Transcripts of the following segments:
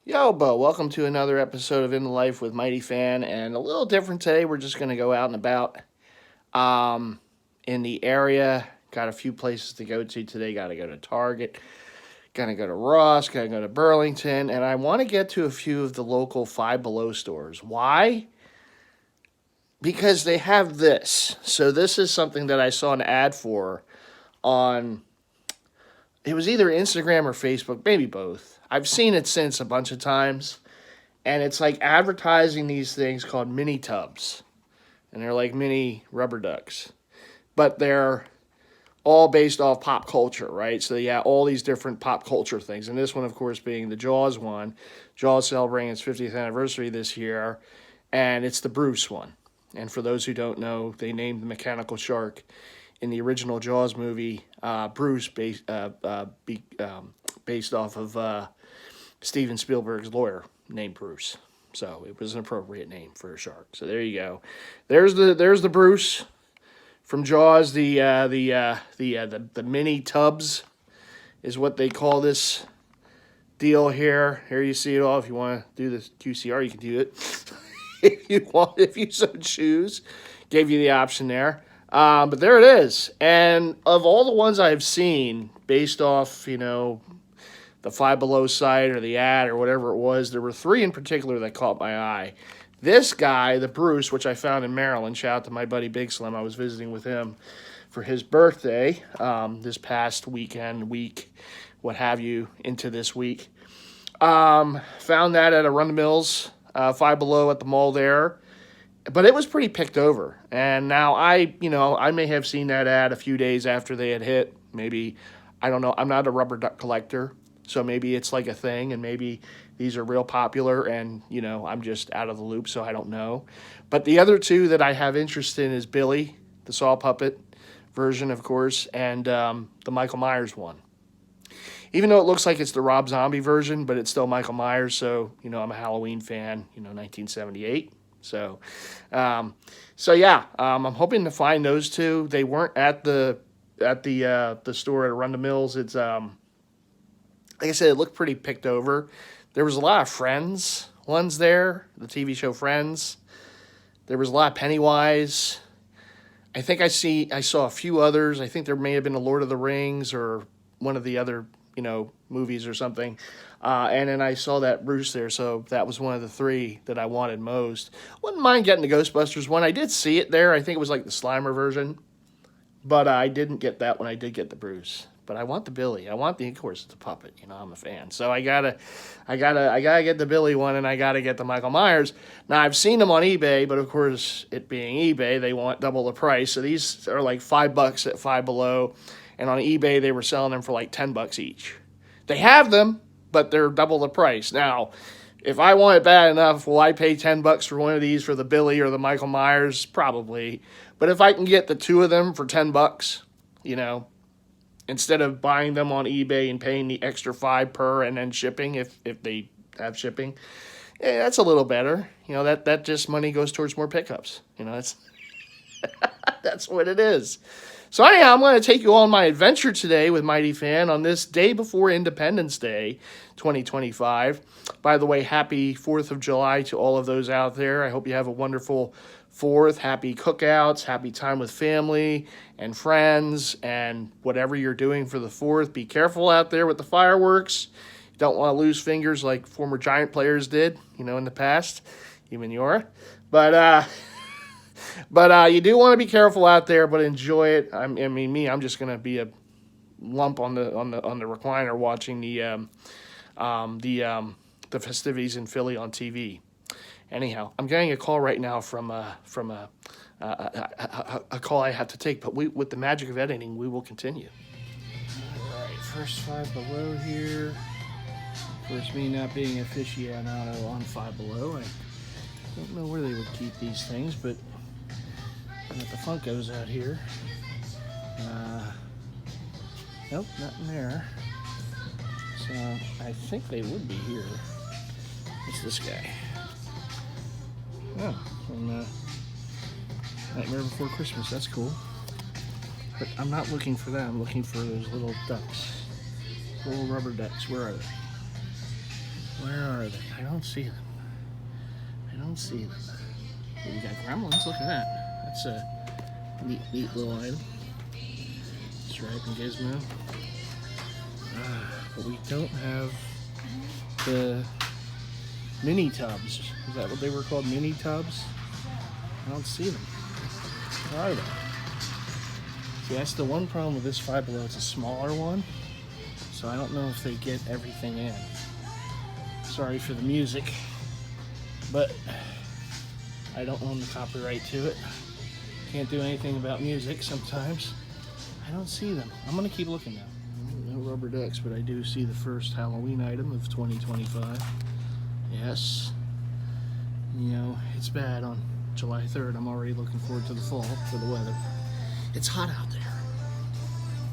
Yo, Bo, welcome to another episode of In the Life with MightyFan. And a little different today. We're just going to go out and about in the area. Got a few places to go to today. Got to go to Target. Got to go to Ross. Got to go to Burlington. And I want to get to a few of the local Five Below stores. Why? Because they have this. So this is something that I saw an ad for on, it was either Instagram or Facebook, maybe both. I've seen it since a bunch of times. And it's like advertising these things called Mini Tubbz. And they're like mini rubber ducks. But they're all based off pop culture, right? So yeah, all these different pop culture things. And this one, of course, being the Jaws one. Jaws celebrating its 50th anniversary this year. And it's the Bruce one. And for those who don't know, they named the mechanical shark in the original Jaws movie Bruce, based off of Steven Spielberg's lawyer named Bruce. So it was an appropriate name for a shark. So there you go. There's the Bruce from Jaws. The Mini Tubbz is what they call this deal here. Here you see it all. If you want to do this QCR, you can do it. If you want, if you so choose. Gave you the option there. But there it is. And of all the ones I've seen, based off, the Five Below site or the ad or whatever it was, there were three in particular that caught my eye. This guy, the Bruce, which I found in Maryland, shout out to my buddy Big Slim. I was visiting with him for his birthday this past week, what have you, into this week. Found that at a Run the Mills, Five Below at the mall there. But it was pretty picked over. And now I may have seen that ad a few days after they had hit. Maybe, I don't know. I'm not a rubber duck collector. So maybe it's like a thing, and maybe these are real popular, and, I'm just out of the loop, so I don't know. But the other two that I have interest in is Billy, the saw puppet version, of course, and the Michael Myers one. Even though it looks like it's the Rob Zombie version, but it's still Michael Myers, so, I'm a Halloween fan, 1978. So yeah, I'm hoping to find those two. They weren't at the store at Run the Mills. It's like I said, it looked pretty picked over. There was a lot of Friends ones there, the TV show Friends. There was a lot of Pennywise. I think I saw a few others. I think there may have been a Lord of the Rings or one of the other, movies or something. And then I saw that Bruce there, so that was one of the three that I wanted most. Wouldn't mind getting the Ghostbusters one. I did see it there. I think it was like the Slimer version. But I didn't get that one. I did get the Bruce. But I want the Billy. I want of course, it's a puppet. I'm a fan. So I gotta get the Billy one, and I gotta get the Michael Myers. Now I've seen them on eBay, but of course, it being eBay, they want double the price. So these are like $5 at Five Below, and on eBay they were selling them for like $10 each. They have them, but they're double the price. Now, if I want it bad enough, will I pay $10 for one of these for the Billy or the Michael Myers? Probably. But if I can get the two of them for $10, instead of buying them on eBay and paying the extra $5 per and then shipping, if they have shipping, that's a little better. That just money goes towards more pickups. That's that's what it is. So anyhow, I'm going to take you on my adventure today with MightyFan on this day before Independence Day, 2025. By the way, happy 4th of July to all of those out there. I hope you have a wonderful 4th. Happy cookouts, happy time with family and friends, and whatever you're doing for the 4th. Be careful out there with the fireworks. You don't want to lose fingers like former Giant players did, in the past, even Yora. But you do want to be careful out there, but enjoy it. I'm just gonna be a lump on the recliner watching the festivities in Philly on TV. Anyhow, I'm getting a call right now from a call I have to take, but with the magic of editing, we will continue. All right, first Five Below here. Of course, me not being an aficionado on Five Below, I don't know where they would keep these things, but I got the Funkos out here. Nope, nothing there. So I think they would be here. It's this guy. Oh, from Nightmare Before Christmas. That's cool. But I'm not looking for that. I'm looking for those little ducks. Little rubber ducks. Where are they? Where are they? I don't see them. I don't see them. We got gremlins. Look at that. That's a neat little item. Stripe and Gizmo. But we don't have the Mini Tubbz. Is that what they were called? Mini Tubbz? I don't see them. Where are they? See, that's the one problem with this Five Below. It's a smaller one, so I don't know if they get everything in. Sorry for the music, but I don't own the copyright to it. Can't do anything about music sometimes. I don't see them. I'm gonna keep looking now. No rubber ducks, but I do see the first Halloween item of 2025. Yes. You know, it's bad on July 3rd. I'm already looking forward to the fall, for the weather. It's hot out there.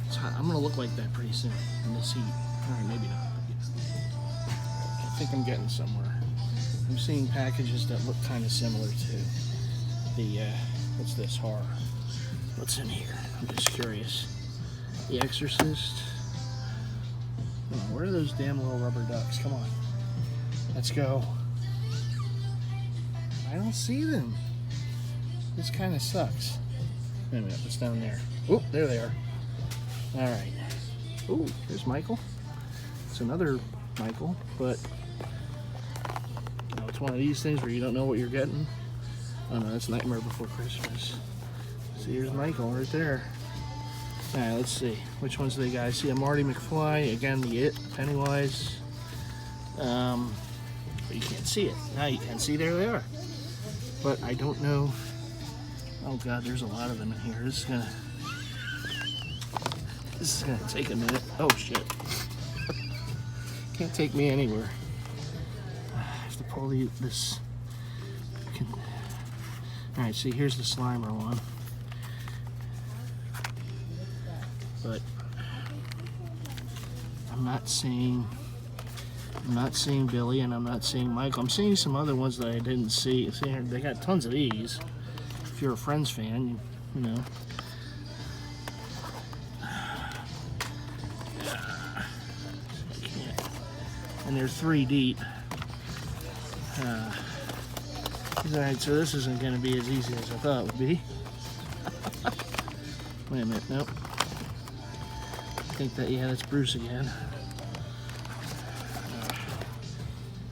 It's hot. I'm gonna look like that pretty soon in this heat. Alright, maybe not. I think I'm getting somewhere. I'm seeing packages that look kind of similar to the, what's this, horror? What's in here? I'm just curious. The Exorcist. Oh, where are those damn little rubber ducks? Come on. Let's go. I don't see them. This kind of sucks. Wait a minute, what's down there? Oh, there they are. Alright. Oh, there's Michael. It's another Michael, but it's one of these things where you don't know what you're getting. Oh no, that's Nightmare Before Christmas. See, here's Michael right there. Alright, let's see. Which ones do they got? I see a Marty McFly, again the It, Pennywise. But you can't see it. Now you can see, there they are. But I don't know. Oh god, there's a lot of them in here. This is gonna take a minute. Oh shit. Can't take me anywhere. I have to pull this. Alright, see, here's the Slimer one. But I'm not seeing Billy, and I'm not seeing Michael. I'm seeing some other ones that I didn't see. See, they got tons of these. If you're a Friends fan, you know. And they're 3 deep. Alright, so this isn't going to be as easy as I thought it would be. Wait a minute, nope. I think that, yeah, that's Bruce again.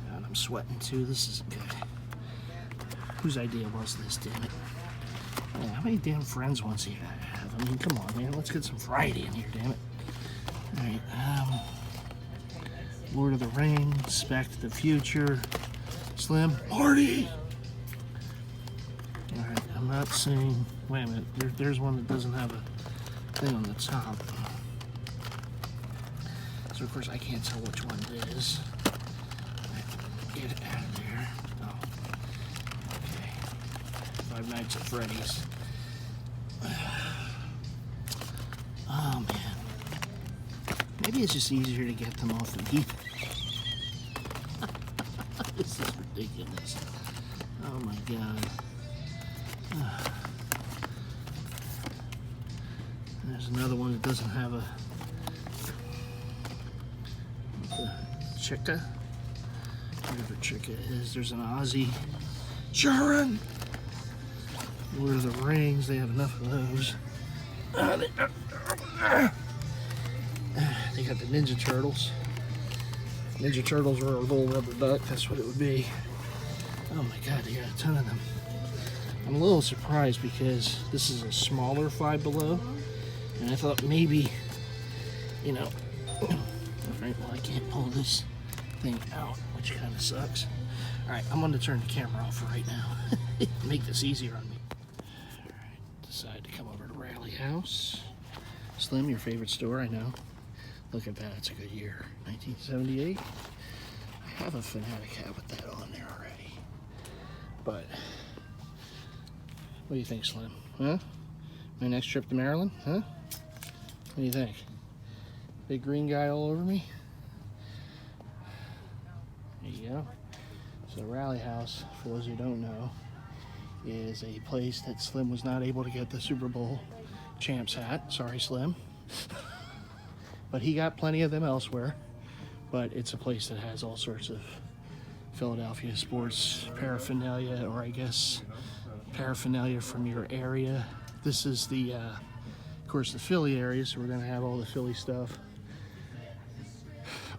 God, I'm sweating too. This isn't good. Whose idea was this, damn it? Man, how many damn Friends ones do you have? I mean, come on, man. Let's get some variety in here, damn it. Alright, Lord of the Rings, Back to the Future, Slim, Marty! Alright, I'm not seeing... Wait a minute, there's one that doesn't have a thing on the top. So of course I can't tell which one it is. Get it out of there. Oh. Okay. Five Nights at Freddy's. Oh man. Maybe it's just easier to get them off of eBay. This is ridiculous. Oh my god. There's another one that doesn't have a Chica. Whatever Chica is. There's an Ozzy. Sharon! Lord of the Rings. They have enough of those. They got the Ninja Turtles. Ninja Turtles are a little rubber duck. That's what it would be. Oh my god, they got a ton of them. I'm a little surprised because this is a smaller Five Below. And I thought maybe, you know, alright, well I can't pull this thing out, which kind of sucks. Alright, I'm going to turn the camera off for right now. Make this easier on me. Alright, decide to come over to Rally House. Slim, your favorite store, I know. Look at that, it's a good year. 1978. I have a Fanatic hat with that on there already. But, what do you think, Slim? Huh? My next trip to Maryland? Huh? What do you think? Big green guy all over me? There you go. So Rally House, for those who don't know, is a place that Slim was not able to get the Super Bowl champs hat. Sorry, Slim. But he got plenty of them elsewhere. but it's a place that has all sorts of Philadelphia sports paraphernalia, or I guess paraphernalia from your area. This is the, of course, the Philly area, so we're going to have all the Philly stuff.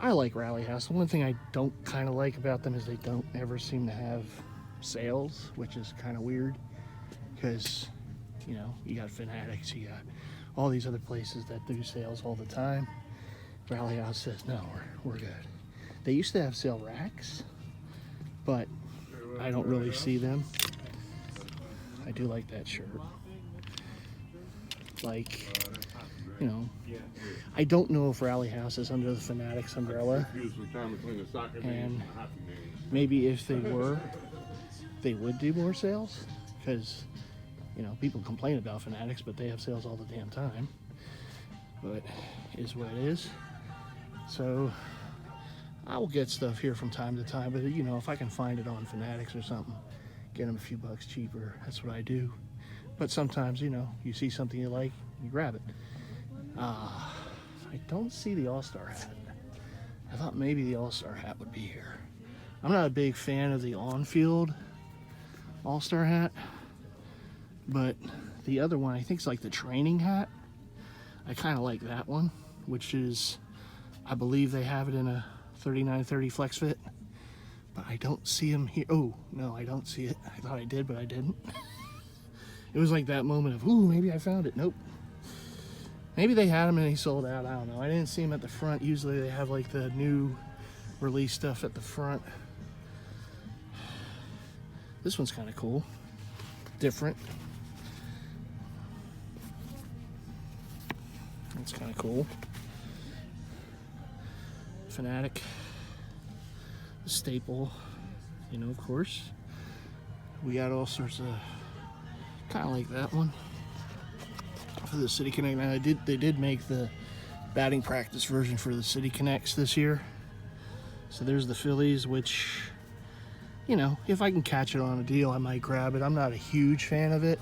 I like Rally House. The one thing I don't kind of like about them is they don't ever seem to have sales, which is kind of weird, because, you know, you got Fanatics, you got all these other places that do sales all the time. Rally House says, no, we're good. They used to have sale racks, but I don't really see them. I do like that shirt. Like, you know, I don't know if Rally House is under the Fanatics umbrella, and maybe if they were, they would do more sales, because, you know, people complain about Fanatics, but they have sales all the damn time. But it is what it is. So I will get stuff here from time to time, but, you know, if I can find it on Fanatics or something, get them a few bucks cheaper, that's what I do. But sometimes, you know, you see something you like, you grab it. I don't see the All-Star hat. I thought maybe the All-Star hat would be here. I'm not a big fan of the on-field All-Star hat, but the other one, I think, is like the training hat. I kind of like that one, which is, I believe they have it in a 3930 flex fit, but I don't see them here. Oh, no, I don't see it. I thought I did, but I didn't. It was like that moment of, ooh, maybe I found it. Nope. Maybe they had them and they sold out. I don't know. I didn't see them at the front. Usually they have like the new release stuff at the front. This one's kind of cool. Different. That's kind of cool. Fanatic. The staple. You know, of course. We got all sorts of, kind of like that one. For the City Connect. Now they did make the batting practice version for the City Connects this year. So there's the Phillies, which, you know, if I can catch it on a deal, I might grab it. I'm not a huge fan of it.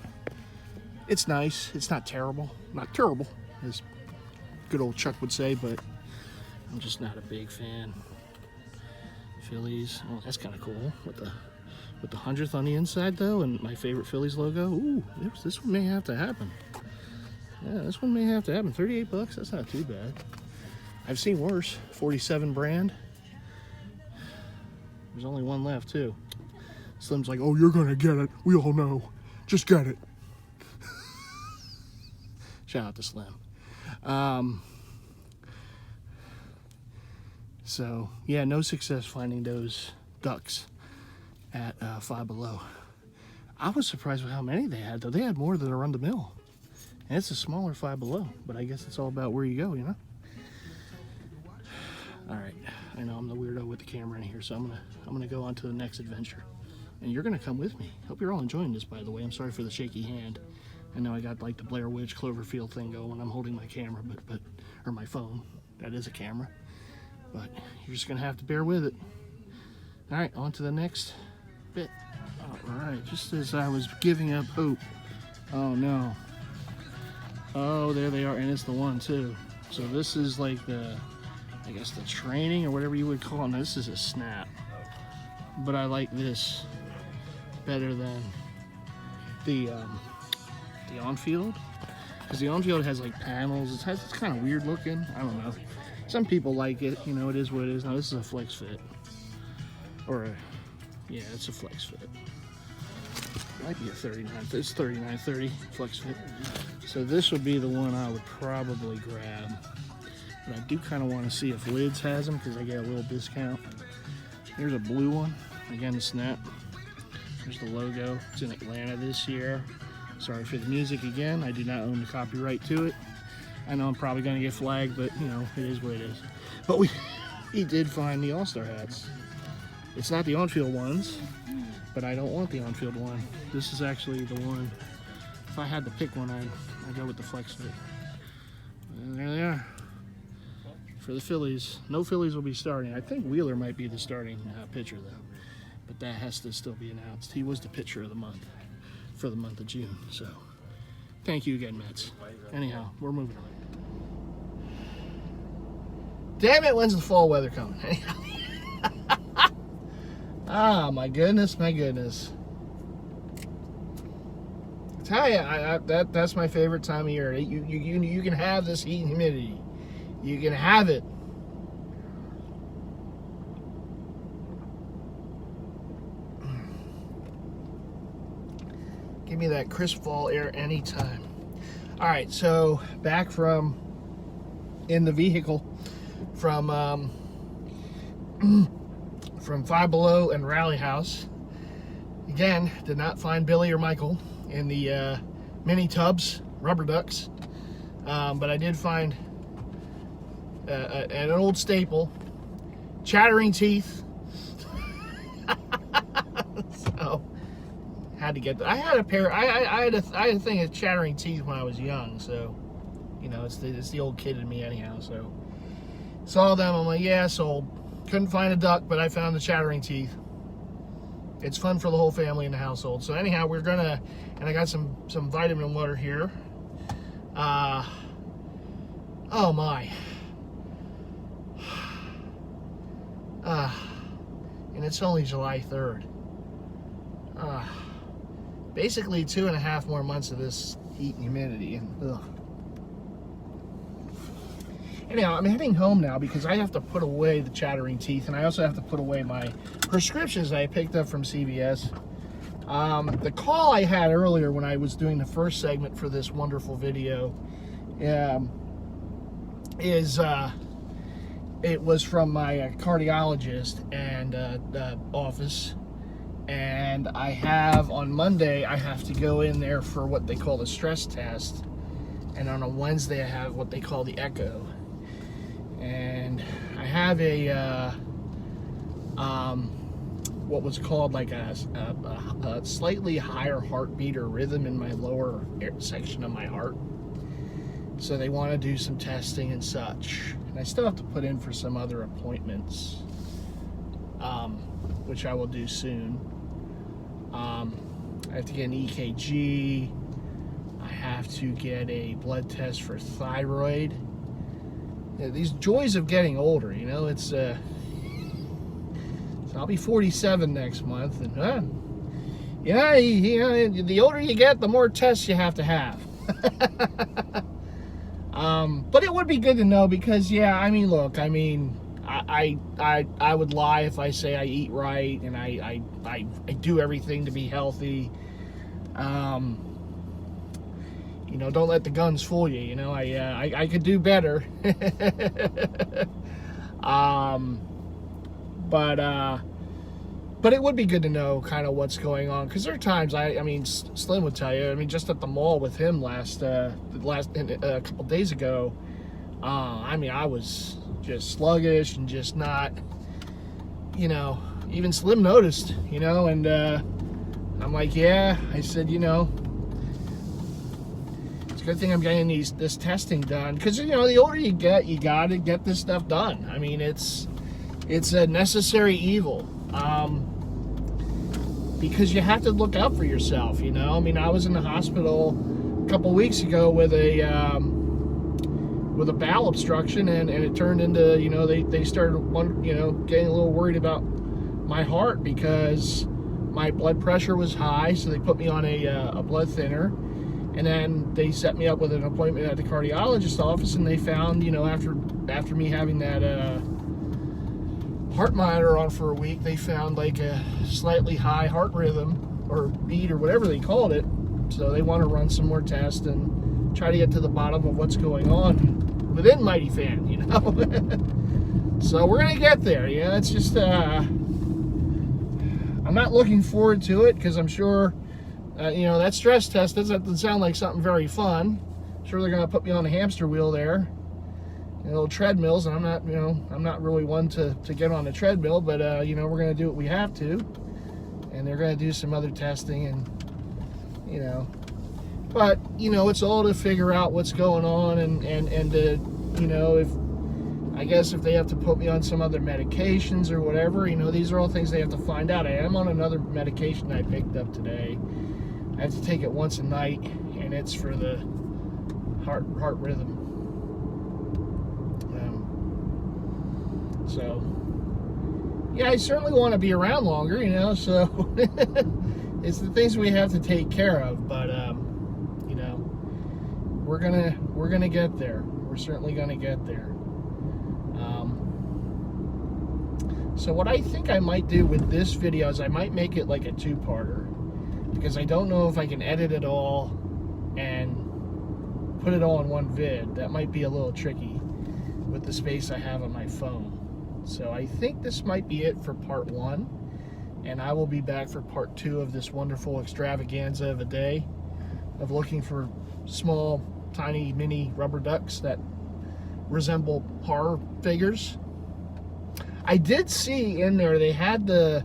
It's nice. It's not terrible. Not terrible, as good old Chuck would say, but I'm just not a big fan. Phillies. Oh, that's kind of cool with the 100th on the inside though, and my favorite Phillies logo. Ooh, this one may have to happen. Yeah, this one may have to happen. 38 bucks, that's not too bad. I've seen worse. 47 brand. There's only one left too. Slim's like, oh, you're gonna get it. We all know. Just get it. Shout out to Slim. So, yeah, no success finding those ducks at Five Below. I was surprised with how many they had, though. They had more than a run-the-mill. And it's a smaller Five Below, but I guess it's all about where you go, you know? All right, I know I'm the weirdo with the camera in here, so I'm gonna go on to the next adventure. And you're gonna come with me. Hope you're all enjoying this, by the way. I'm sorry for the shaky hand. I know I got like the Blair Witch Cloverfield thing going. I'm holding my camera, or my phone. That is a camera. But you're just gonna have to bear with it. All right, on to the next bit. All right, just as I was giving up hope. Oh no. Oh, there they are, and it's the one too. So this is like the, I guess the training or whatever you would call it. Now, this is a snap, but I like this better than the on-field, because the on-field has like panels. It's kind of weird looking. I don't know. Some people like it. You know, it is what it is. Now this is a flex fit, yeah, it's a flex fit. Might be a 39. It's 3930 flex fit. So this would be the one I would probably grab. But I do kind of want to see if Lids has them, because I get a little discount. Here's a blue one. Again, the snap. There's the logo. It's in Atlanta this year. Sorry for the music again. I do not own the copyright to it. I know I'm probably going to get flagged, but you know, it is what it is. But he did find the All-Star hats. It's not the on-field ones, but I don't want the on-field one. This is actually the one. If I had to pick one, I'd go with the flex fit. And there they are. For the Phillies. No Phillies will be starting. I think Wheeler might be the starting pitcher, though. But that has to still be announced. He was the pitcher of the month for the month of June. So, thank you again, Mets. Anyhow, we're moving on. Damn it, when's the fall weather coming? Ah, my goodness, my goodness. I tell you, that's my favorite time of year. You can have this heat and humidity. You can have it. Give me that crisp fall air anytime. All right, so back from in the vehicle from Five Below and Rally House. Again, did not find Billy or Michael in the Mini Tubbz rubber ducks, but I did find an old staple, chattering teeth. So had to get. I had a pair. I had a thing of chattering teeth when I was young. So you know, it's the old kid in me anyhow. So saw them. I'm like, yeah, sold. Couldn't find a duck, but I found the chattering teeth. It's fun for the whole family in the household. So anyhow, we're gonna, and I got some vitamin water here. Oh my. And it's only July 3rd. Basically 2.5 more months of this heat and humidity. And ugh. Anyhow, I'm heading home now because I have to put away the chattering teeth, and I also have to put away my prescriptions that I picked up from CVS. The call I had earlier when I was doing the first segment for this wonderful video it was from my cardiologist and office, and I have on Monday I have to go in there for what they call the stress test, and on a Wednesday I have what they call the echo. And I have a what was called like a slightly higher heartbeat or rhythm in my lower section of my heart. So they want to do some testing and such. And I still have to put in for some other appointments, which I will do soon. I have to get an EKG. I have to get a blood test for thyroid. These joys of getting older, you know, it's so I'll be 47 next month, and the older you get, the more tests you have to have. But it would be good to know because, yeah, I mean, look, I mean, I would lie if I say I eat right and I do everything to be healthy. You know, don't let the guns fool you. You know, I could do better. But it would be good to know kind of what's going on, because there are times I mean, Slim would tell you. I mean, just at the mall with him a couple days ago. I mean, I was just sluggish and just not. You know, even Slim noticed. You know, and I'm like, yeah. I said, you know. Good thing I'm getting this testing done, because you know, the older you get, you gotta get this stuff done. I mean, it's a necessary evil, because you have to look out for yourself. You know, I mean, I was in the hospital a couple weeks ago with a bowel obstruction, and it turned into, you know, they started getting a little worried about my heart because my blood pressure was high, so they put me on a blood thinner. And then they set me up with an appointment at the cardiologist's office, and they found, you know, after me having that heart monitor on for a week, they found like a slightly high heart rhythm or beat or whatever they called it. So they want to run some more tests and try to get to the bottom of what's going on within MightyFan, you know. So we're gonna get there. Yeah, it's just I'm not looking forward to it because I'm sure. You know, that stress test doesn't sound like something very fun. I'm sure they're going to put me on a hamster wheel there, you know, treadmills, and I'm not really one to get on a treadmill, but you know, we're going to do what we have to, and they're going to do some other testing, and you know, but you know, it's all to figure out what's going on, and you know, I guess if they have to put me on some other medications or whatever, you know, these are all things they have to find out. I am on another medication I picked up today. I have to take it once a night, and it's for the heart rhythm. So, yeah, I certainly want to be around longer, you know, so it's the things we have to take care of, but, you know, we're gonna get there. We're certainly gonna get there. So what I think I might do with this video is I might make it like a two-parter, because I don't know if I can edit it all and put it all in one vid. That might be a little tricky with the space I have on my phone. So I think this might be it for part 1, and I will be back for part 2 of this wonderful extravaganza of a day of looking for small, tiny, mini rubber ducks that resemble horror figures. I did see in there they had the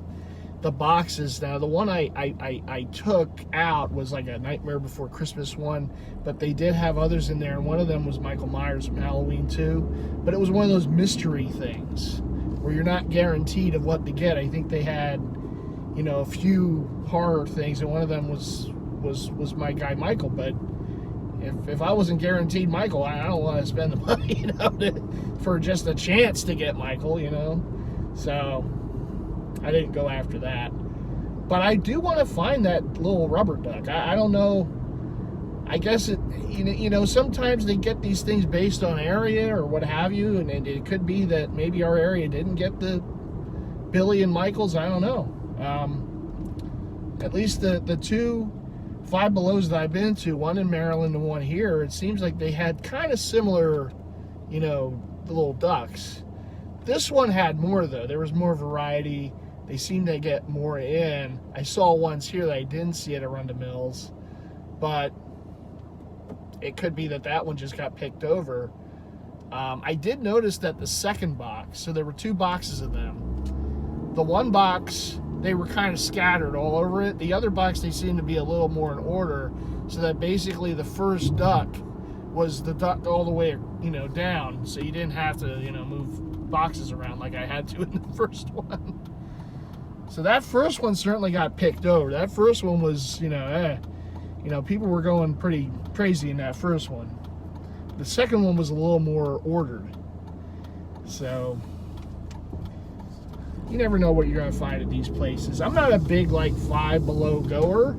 boxes. Now the one I took out was like a Nightmare Before Christmas one, but they did have others in there, and one of them was Michael Myers from Halloween 2, but it was one of those mystery things where you're not guaranteed of what to get. I think they had, you know, a few horror things, and one of them was my guy Michael, but if I wasn't guaranteed Michael, I don't want to spend the money, you know, for just a chance to get Michael, you know. So I didn't go after that. But I do want to find that little rubber duck. I don't know. I guess it, you know, sometimes they get these things based on area or what have you, and it could be that maybe our area didn't get the Billy and Michaels. I don't know. At least the 2 Five Belows that I've been to, one in Maryland and one here, it seems like they had kind of similar, you know, little ducks. This one had more, though. There was more variety. They seemed to get more in. I saw ones here that I didn't see at Arundel Mills, but it could be that that one just got picked over. I did notice that the second box, so there were 2 boxes of them. The one box, they were kind of scattered all over it. The other box, they seemed to be a little more in order, so that basically the first duck was the duck all the way, you know, down, so you didn't have to, you know, move boxes around like I had to in the first one. So that first one certainly got picked over. That first one was, you know, people were going pretty crazy in that first one. The second one was a little more ordered. So you never know what you're going to find at these places. I'm not a big, like, Five Below goer.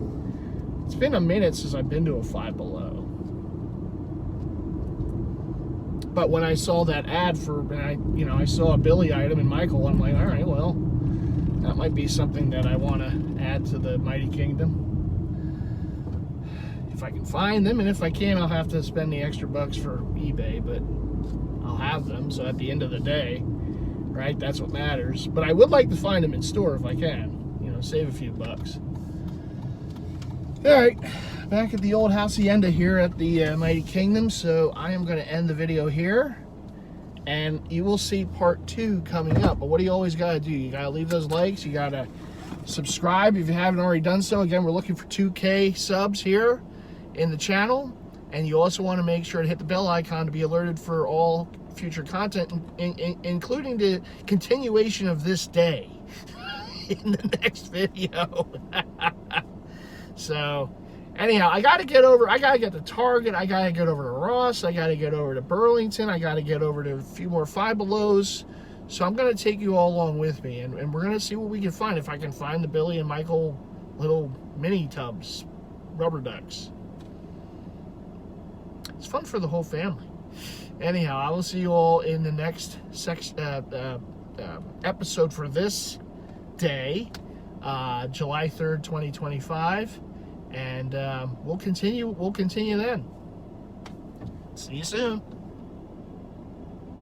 It's been a minute since I've been to a Five Below. But when I saw that ad for, I saw a Billy item and Michael, I'm like, all right, well, that might be something that I want to add to the Mighty Kingdom. If I can find them, and if I can, I'll have to spend the extra bucks for eBay, but I'll have them, so at the end of the day, right, that's what matters. But I would like to find them in store if I can, you know, save a few bucks. All right, back at the old hacienda here at the Mighty Kingdom, so I am going to end the video here, and you will see part 2 coming up. But what do you always got to do? You got to leave those likes, you got to subscribe if you haven't already done so. Again, we're looking for 2K subs here in the channel, and you also want to make sure to hit the bell icon to be alerted for all future content, including the continuation of this day in the next video. So anyhow, I gotta get to Target, I gotta get over to Ross, I gotta get over to Burlington, I gotta get over to a few more Five Belows. So I'm gonna take you all along with me, and we're gonna see what we can find. If I can find the Billy and Michael little Mini Tubbz rubber ducks. It's fun for the whole family. Anyhow, I will see you all in the next episode for this day, July 3rd, 2025, and we'll continue then. See you soon.